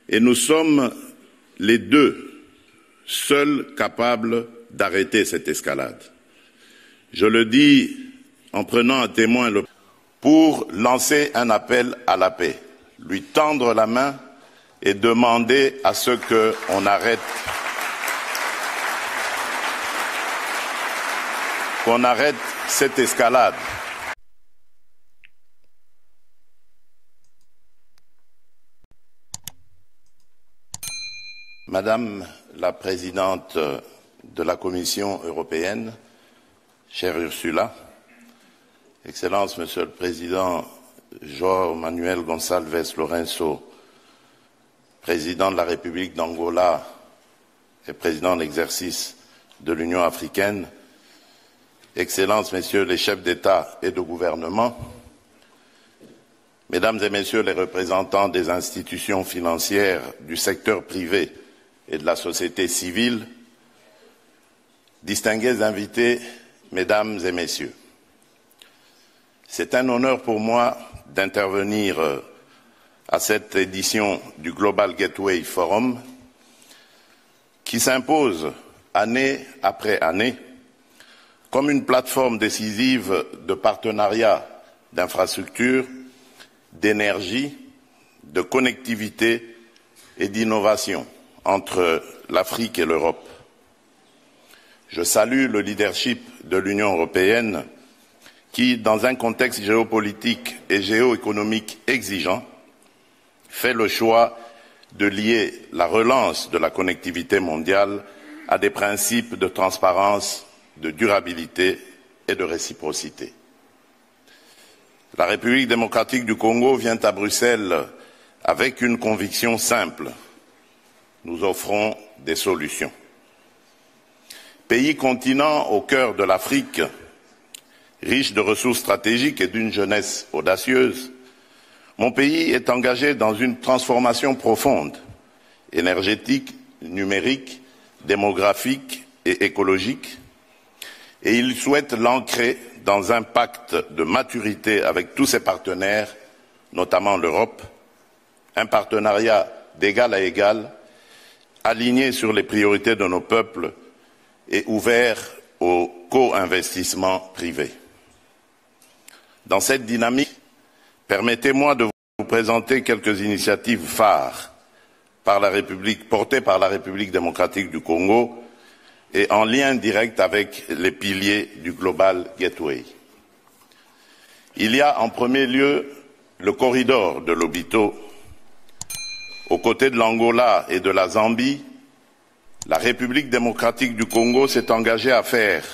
Et nous sommes les deux seuls capables d'arrêter cette escalade. Je le dis en prenant à témoin pour lancer un appel à la paix, lui tendre la main et demander à ce qu'on arrête cette escalade. Madame la Présidente de la Commission européenne, chère Ursula, Excellences, Monsieur le Président João Manuel Gonçalves Lourenço, Président de la République d'Angola et Président en exercice de l'Union africaine, Excellences, Messieurs les chefs d'État et de gouvernement, Mesdames et Messieurs les représentants des institutions financières, du secteur privé et de la société civile, distingués invités, Mesdames et Messieurs, c'est un honneur pour moi d'intervenir à cette édition du Global Gateway Forum qui s'impose année après année comme une plateforme décisive de partenariat d'infrastructures, d'énergie, de connectivité et d'innovation entre l'Afrique et l'Europe. Je salue le leadership de l'Union européenne qui, dans un contexte géopolitique et géoéconomique exigeant, fait le choix de lier la relance de la connectivité mondiale à des principes de transparence, de durabilité et de réciprocité. La République démocratique du Congo vient à Bruxelles avec une conviction simple. Nous offrons des solutions. Pays continent au cœur de l'Afrique, riche de ressources stratégiques et d'une jeunesse audacieuse, mon pays est engagé dans une transformation profonde, énergétique, numérique, démographique et écologique, et il souhaite l'ancrer dans un pacte de maturité avec tous ses partenaires, notamment l'Europe, un partenariat d'égal à égal, aligné sur les priorités de nos peuples et ouvert au co-investissement privé. Dans cette dynamique, permettez-moi de vous présenter quelques initiatives phares portées par la République démocratique du Congo et en lien direct avec les piliers du Global Gateway. Il y a en premier lieu le corridor de Lobito. Aux côtés de l'Angola et de la Zambie, la République démocratique du Congo s'est engagée à faire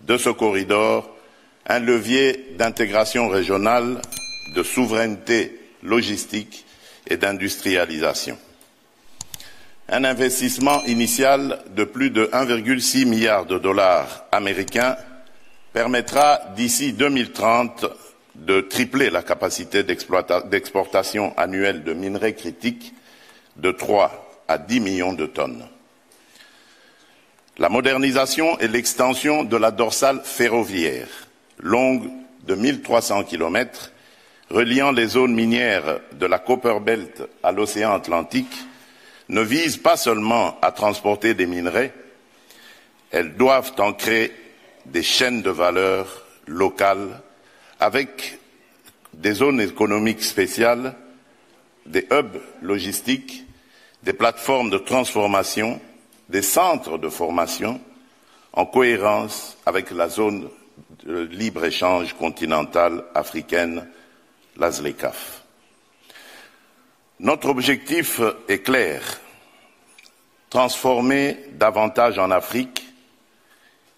de ce corridor un levier d'intégration régionale, de souveraineté logistique et d'industrialisation. Un investissement initial de plus de 1,6 milliard de dollars américains permettra d'ici 2030 de tripler la capacité d'exportation annuelle de minerais critiques de 3 à 10 millions de tonnes. La modernisation et l'extension de la dorsale ferroviaire, longue de 1300 km, reliant les zones minières de la Copper Belt à l'océan Atlantique, ne vise pas seulement à transporter des minerais, elles doivent ancrer des chaînes de valeur locales avec des zones économiques spéciales, des hubs logistiques, des plateformes de transformation, des centres de formation en cohérence avec la zone de libre-échange continentale africaine, la ZLECAf. Notre objectif est clair, transformer davantage en Afrique,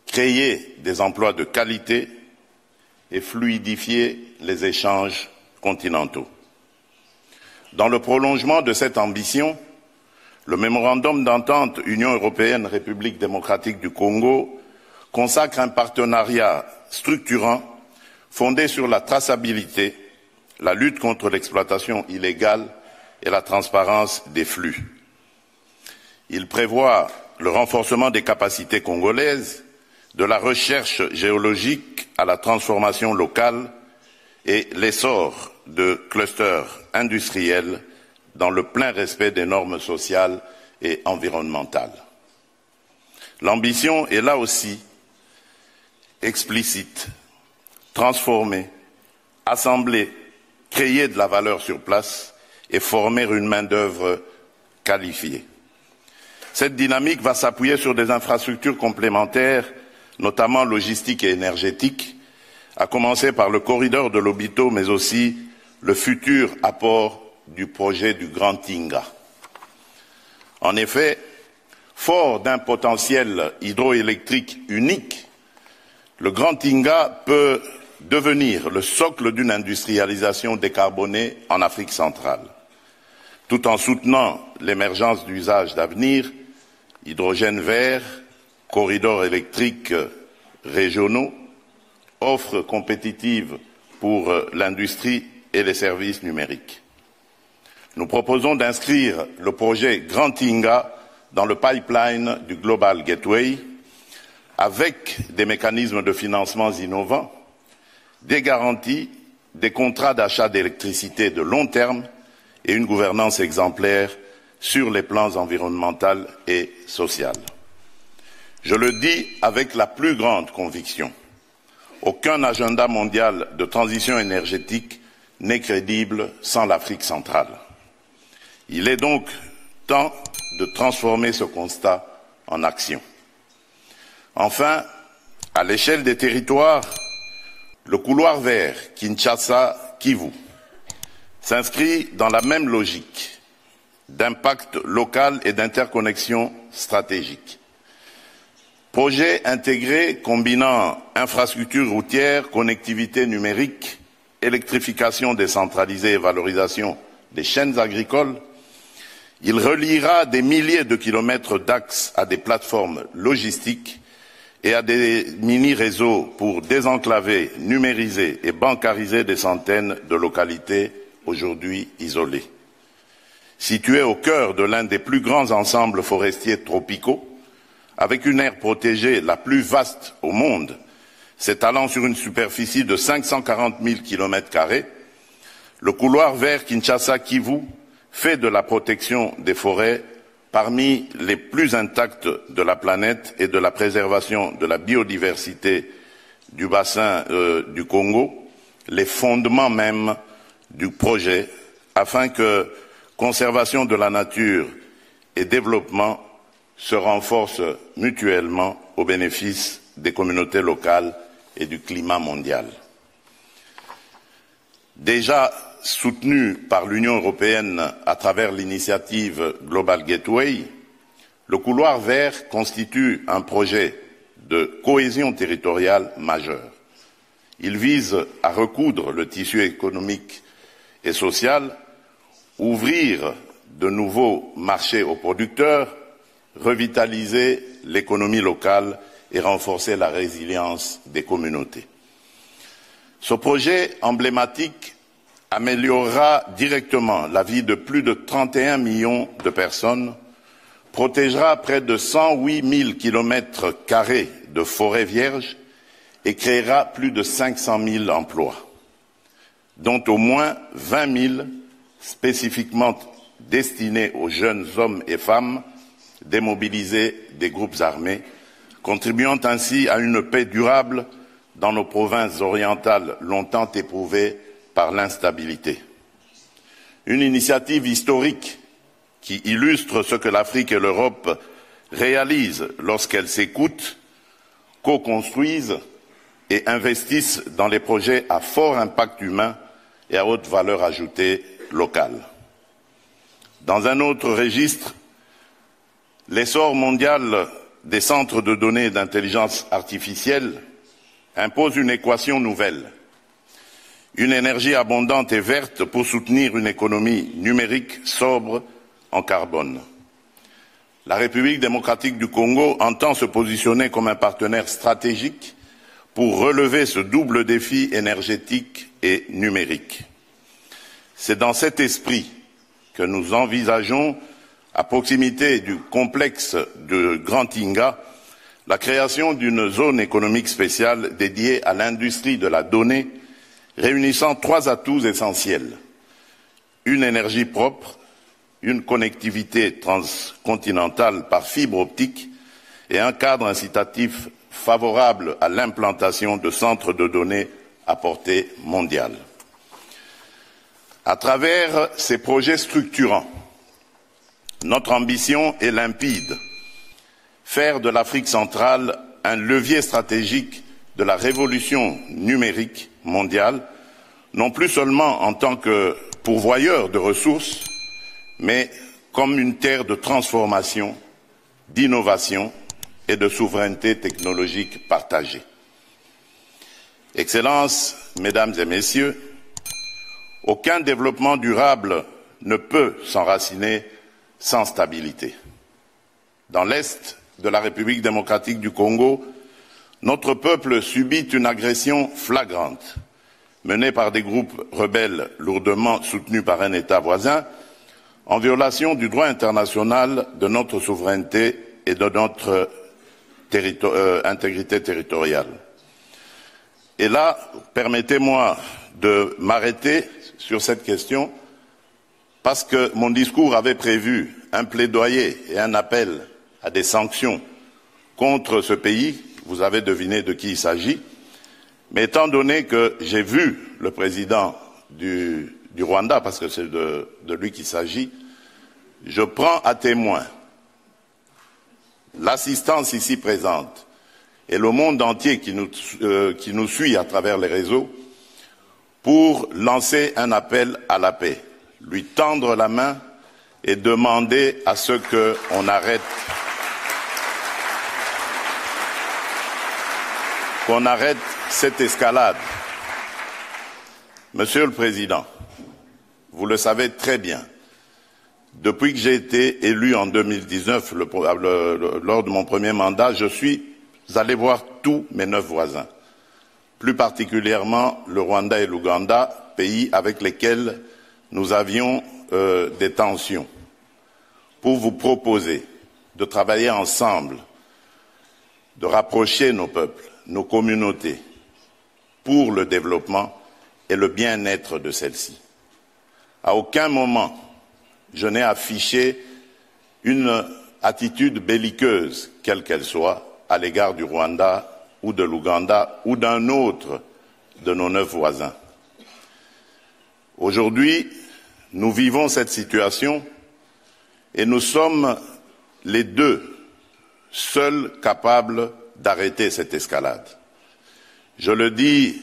créer des emplois de qualité et fluidifier les échanges continentaux. Dans le prolongement de cette ambition, le mémorandum d'entente Union européenne-République démocratique du Congo consacre un partenariat structurant fondé sur la traçabilité, la lutte contre l'exploitation illégale et la transparence des flux. Il prévoit le renforcement des capacités congolaises, de la recherche géologique à la transformation locale et l'essor de clusters industriels dans le plein respect des normes sociales et environnementales. L'ambition est là aussi explicite, transformer, assembler, créer de la valeur sur place et former une main-d'œuvre qualifiée. Cette dynamique va s'appuyer sur des infrastructures complémentaires, notamment logistiques et énergétiques, à commencer par le corridor de Lobito, mais aussi le futur apport du projet du Grand Tinga. En effet, fort d'un potentiel hydroélectrique unique, le Grand Tinga peut devenir le socle d'une industrialisation décarbonée en Afrique centrale, tout en soutenant l'émergence d'usages d'avenir, hydrogène vert, corridors électriques régionaux, offres compétitives pour l'industrie et les services numériques. Nous proposons d'inscrire le projet Grand Tinga dans le pipeline du Global Gateway avec des mécanismes de financement innovants, des garanties, des contrats d'achat d'électricité de long terme et une gouvernance exemplaire sur les plans environnemental et social. Je le dis avec la plus grande conviction. Aucun agenda mondial de transition énergétique n'est crédible sans l'Afrique centrale. Il est donc temps de transformer ce constat en action. Enfin, à l'échelle des territoires, le couloir vert Kinshasa-Kivu s'inscrit dans la même logique d'impact local et d'interconnexion stratégique. Projet intégré combinant infrastructures routières, connectivité numérique, électrification décentralisée et valorisation des chaînes agricoles, il reliera des milliers de kilomètres d'axes à des plateformes logistiques et à des mini-réseaux pour désenclaver, numériser et bancariser des centaines de localités aujourd'hui isolées. Situé au cœur de l'un des plus grands ensembles forestiers tropicaux, avec une aire protégée la plus vaste au monde, s'étalant sur une superficie de 540 000 km², le couloir vert Kinshasa-Kivu fait de la protection des forêts parmi les plus intactes de la planète et de la préservation de la biodiversité du bassin du Congo les fondements mêmes du projet afin que conservation de la nature et développement se renforcent mutuellement au bénéfice des communautés locales et du climat mondial. Déjà soutenu par l'Union européenne à travers l'initiative Global Gateway, le couloir vert constitue un projet de cohésion territoriale majeur. Il vise à recoudre le tissu économique et social, ouvrir de nouveaux marchés aux producteurs, revitaliser l'économie locale et renforcer la résilience des communautés. Ce projet emblématique améliorera directement la vie de plus de 31 millions de personnes, protégera près de 108 000 km² de forêts vierges et créera plus de 500 000 emplois, dont au moins 20 000 spécifiquement destinés aux jeunes hommes et femmes démobilisés des groupes armés, contribuant ainsi à une paix durable dans nos provinces orientales longtemps éprouvées par l'instabilité. Une initiative historique qui illustre ce que l'Afrique et l'Europe réalisent lorsqu'elles s'écoutent, co-construisent et investissent dans les projets à fort impact humain et à haute valeur ajoutée locale. Dans un autre registre, l'essor mondial des centres de données d'intelligence artificielle impose une équation nouvelle. Une énergie abondante et verte pour soutenir une économie numérique sobre en carbone. La République démocratique du Congo entend se positionner comme un partenaire stratégique pour relever ce double défi énergétique et numérique. C'est dans cet esprit que nous envisageons, à proximité du complexe de Grand Tinga, la création d'une zone économique spéciale dédiée à l'industrie de la donnée, réunissant trois atouts essentiels: une énergie propre, une connectivité transcontinentale par fibre optique et un cadre incitatif favorable à l'implantation de centres de données à portée mondiale. À travers ces projets structurants, notre ambition est limpide, faire de l'Afrique centrale un levier stratégique de la révolution numérique mondiale, non plus seulement en tant que pourvoyeur de ressources, mais comme une terre de transformation, d'innovation et de souveraineté technologique partagée. Excellences, Mesdames et Messieurs, aucun développement durable ne peut s'enraciner sans stabilité. Dans l'Est de la République démocratique du Congo, notre peuple subit une agression flagrante, menée par des groupes rebelles lourdement soutenus par un État voisin, en violation du droit international, de notre souveraineté et de notre intégrité territoriale. Et là, permettez-moi de m'arrêter sur cette question, parce que mon discours avait prévu un plaidoyer et un appel à des sanctions contre ce pays. Vous avez deviné de qui il s'agit. Mais étant donné que j'ai vu le président du Rwanda, parce que c'est de lui qu'il s'agit, je prends à témoin l'assistance ici présente et le monde entier qui nous suit à travers les réseaux pour lancer un appel à la paix, lui tendre la main et demander à ce qu'on arrête cette escalade. Monsieur le Président, vous le savez très bien, depuis que j'ai été élu en 2019, lors de mon premier mandat, je suis allé voir tous mes 9 voisins, plus particulièrement le Rwanda et l'Ouganda, pays avec lesquels nous avions des tensions, pour vous proposer de travailler ensemble, de rapprocher nos peuples, nos communautés, pour le développement et le bien-être de celles-ci. À aucun moment, je n'ai affiché une attitude belliqueuse, quelle qu'elle soit, à l'égard du Rwanda ou de l'Ouganda ou d'un autre de nos 9 voisins. Aujourd'hui, nous vivons cette situation et nous sommes les deux seuls capables d'arrêter cette escalade. Je le dis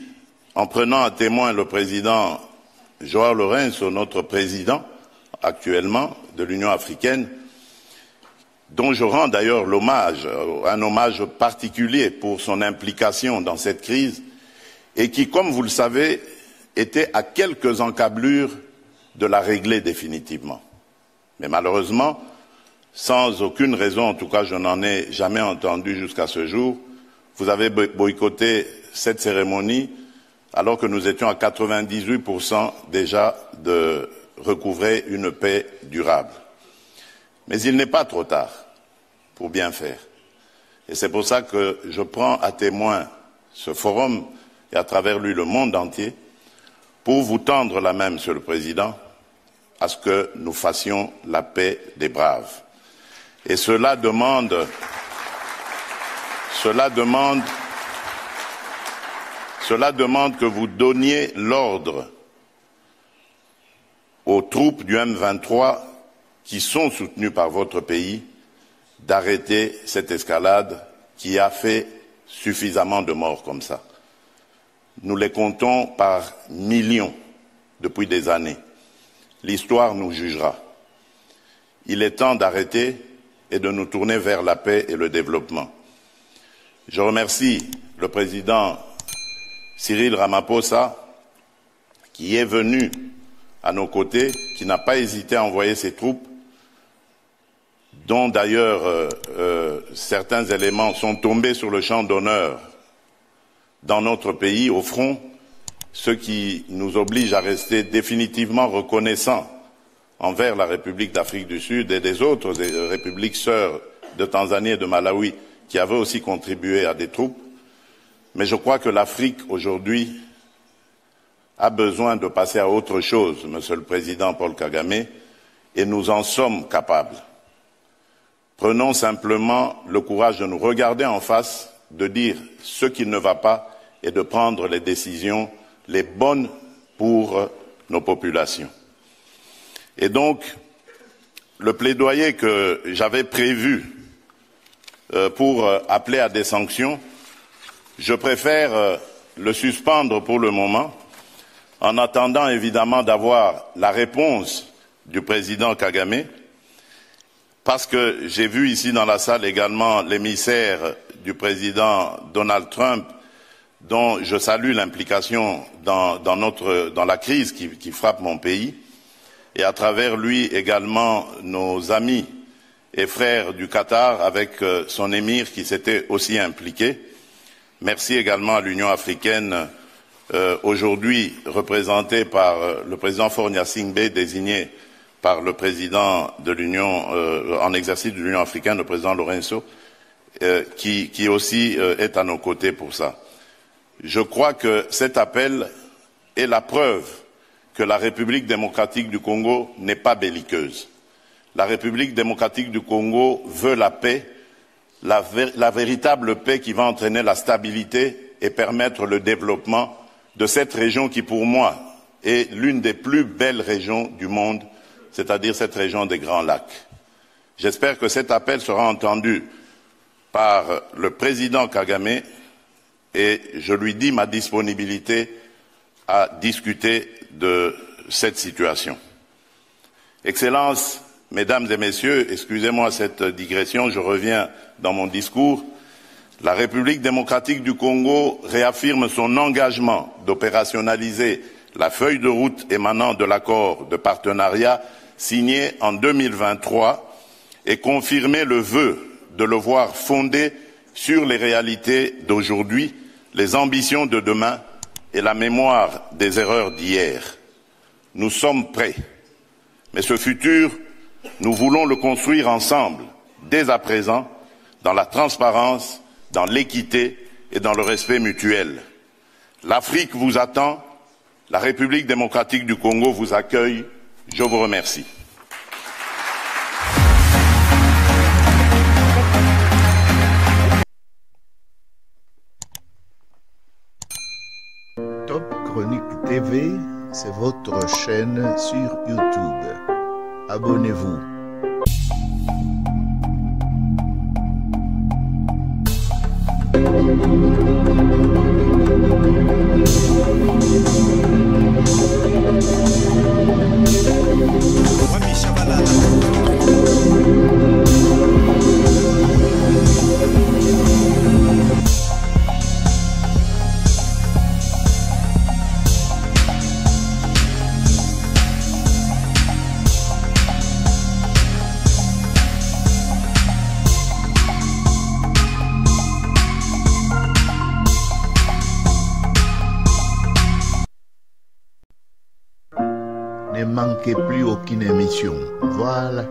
en prenant à témoin le président João Lourenço, notre président actuellement de l'Union africaine, dont je rends d'ailleurs l'hommage, un hommage particulier pour son implication dans cette crise, et qui, comme vous le savez, était à quelques encablures de la régler définitivement. Mais malheureusement, sans aucune raison, en tout cas je n'en ai jamais entendu jusqu'à ce jour, vous avez boycotté cette cérémonie alors que nous étions à 98% déjà de recouvrer une paix durable. Mais il n'est pas trop tard pour bien faire. Et c'est pour ça que je prends à témoin ce forum et à travers lui le monde entier pour vous tendre la main, Monsieur le Président, à ce que nous fassions la paix des braves. Et cela demande que vous donniez l'ordre aux troupes du M23 qui sont soutenues par votre pays d'arrêter cette escalade qui a fait suffisamment de morts comme ça. Nous les comptons par millions depuis des années. L'histoire nous jugera. Il est temps d'arrêter et de nous tourner vers la paix et le développement. Je remercie le président Cyril Ramaphosa qui est venu à nos côtés, qui n'a pas hésité à envoyer ses troupes, dont d'ailleurs certains éléments sont tombés sur le champ d'honneur dans notre pays, au front, ce qui nous oblige à rester définitivement reconnaissants envers la République d'Afrique du Sud et des autres républiques sœurs de Tanzanie et de Malawi qui avaient aussi contribué à des troupes. Mais je crois que l'Afrique aujourd'hui a besoin de passer à autre chose, Monsieur le Président Paul Kagame, et nous en sommes capables. Prenons simplement le courage de nous regarder en face, de dire ce qui ne va pas et de prendre les décisions les bonnes pour nos populations. Et donc, le plaidoyer que j'avais prévu pour appeler à des sanctions, je préfère le suspendre pour le moment, en attendant évidemment d'avoir la réponse du président Kagame, parce que j'ai vu ici dans la salle également l'émissaire du président Donald Trump, dont je salue l'implication dans la crise qui frappe mon pays, et à travers lui également nos amis et frères du Qatar avec son émir qui s'était aussi impliqué. Merci également à l'Union africaine, aujourd'hui représentée par le président Faure Gnassingbé, désigné par le président de l'Union, en exercice de l'Union africaine, le président Lorenzo, qui aussi est à nos côtés pour ça. Je crois que cet appel est la preuve que la République démocratique du Congo n'est pas belliqueuse. La République démocratique du Congo veut la paix, la véritable paix qui va entraîner la stabilité et permettre le développement de cette région qui, pour moi, est l'une des plus belles régions du monde, c'est-à-dire cette région des Grands Lacs. J'espère que cet appel sera entendu par le président Kagame et je lui dis ma disponibilité à discuter de cette situation. Excellences, Mesdames et Messieurs, excusez-moi cette digression, je reviens dans mon discours. La République démocratique du Congo réaffirme son engagement d'opérationnaliser la feuille de route émanant de l'accord de partenariat signé en 2023 et confirmer le vœu de le voir fondé sur les réalités d'aujourd'hui, les ambitions de demain et la mémoire des erreurs d'hier. Nous sommes prêts, mais ce futur, nous voulons le construire ensemble, dès à présent, dans la transparence, dans l'équité et dans le respect mutuel. L'Afrique vous attend, la République démocratique du Congo vous accueille. Je vous remercie. Top Chronique TV, c'est votre chaîne sur YouTube. Abonnez-vous. Ne manquez plus aucune émission. Voilà.